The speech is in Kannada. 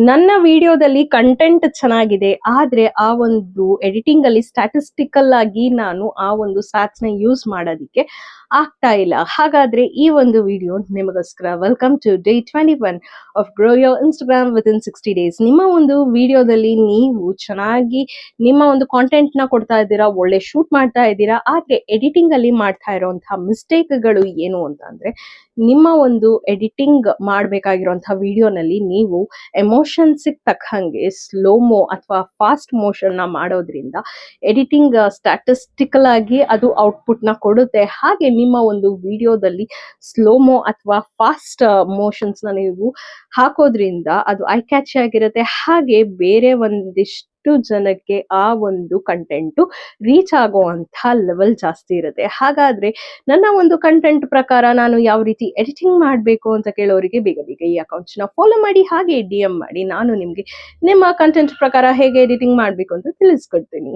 ನನ್ನ ವಿಡಿಯೋದಲ್ಲಿ ಕಂಟೆಂಟ್ ಚೆನ್ನಾಗಿದೆ, ಆದ್ರೆ ಆ ಒಂದು ಎಡಿಟಿಂಗ್ ಅಲ್ಲಿ ಸ್ಟ್ಯಾಟಿಸ್ಟಿಕಲ್ ಆಗಿ ನಾನು ಆ ಒಂದು ಸ್ಟಾಟ್ಸ್ ನ ಯೂಸ್ ಮಾಡೋದಿಕ್ಕೆ ಆಗ್ತಾ ಇಲ್ಲ. ಹಾಗಾದ್ರೆ ಈ ಒಂದು ವಿಡಿಯೋ ನಿಮಗೋಸ್ಕರ. Welcome to day 21 of grow your Instagram with in 60 days. ನಿಮ್ಮ ಒಂದು ವಿಡಿಯೋದಲ್ಲಿ ನೀವು ಚೆನ್ನಾಗಿ ನಿಮ್ಮ ಒಂದು ಕಾಂಟೆಂಟ್ ನ ಕೊಡ್ತಾ ಇದ್ದೀರಾ, ಒಳ್ಳೆ ಶೂಟ್ ಮಾಡ್ತಾ ಇದ್ದೀರಾ, ಆದ್ರೆ ಎಡಿಟಿಂಗ್ ಅಲ್ಲಿ ಮಾಡ್ತಾ ಇರುವಂತಹ ಮಿಸ್ಟೇಕ್ಗಳು ಏನು ಅಂತಂದ್ರೆ, ನಿಮ್ಮ ಒಂದು ಎಡಿಟಿಂಗ್ ಮಾಡಬೇಕಾಗಿರುವಂತಹ ವಿಡಿಯೋನಲ್ಲಿ ನೀವು ಎಮೋಷನ್ಸ್ ತಕ್ಕಂಗೆ ಸ್ಲೋಮೋ ಅಥವಾ ಫಾಸ್ಟ್ ಮೋಷನ್ ನ ಮಾಡೋದ್ರಿಂದ ಎಡಿಟಿಂಗ್ ಸ್ಟ್ಯಾಟಿಸ್ಟಿಕಲ್ ಆಗಿ ಅದು ಔಟ್ಪುಟ್ ನ ಕೊಡುತ್ತೆ. ಹಾಗೆ ನಿಮ್ಮ ಒಂದು ವಿಡಿಯೋದಲ್ಲಿ ಸ್ಲೋಮೋ ಅಥವಾ ಫಾಸ್ಟ್ ಮೋಷನ್ಸ್ ನ ನೀವು ಹಾಕೋದ್ರಿಂದ ಅದು ಐ ಕ್ಯಾಚ್ ಆಗಿರುತ್ತೆ. ಹಾಗೆ ಬೇರೆ ಒಂದಿಷ್ಟು ಜನಕ್ಕೆ ಆ ಒಂದು ಕಂಟೆಂಟ್ ರೀಚ್ ಆಗುವಂತ ಲೆವೆಲ್ ಜಾಸ್ತಿ ಇರುತ್ತೆ. ಹಾಗಾದ್ರೆ ನನ್ನ ಒಂದು ಕಂಟೆಂಟ್ ಪ್ರಕಾರ ನಾನು ಯಾವ ರೀತಿ ಎಡಿಟಿಂಗ್ ಮಾಡಬೇಕು ಅಂತ ಕೇಳೋರಿಗೆ ಬೇಗ ಬೇಗ ಈ ಅಕೌಂಟ್ಸ್ ನ ಫಾಲೋ ಮಾಡಿ, ಹಾಗೆ DM ಮಾಡಿ. ನಾನು ನಿಮ್ಗೆ ನಿಮ್ಮ ಕಂಟೆಂಟ್ ಪ್ರಕಾರ ಹೇಗೆ ಎಡಿಟಿಂಗ್ ಮಾಡಬೇಕು ಅಂತ ತಿಳಿಸ್ಕೊಡ್ತೀನಿ.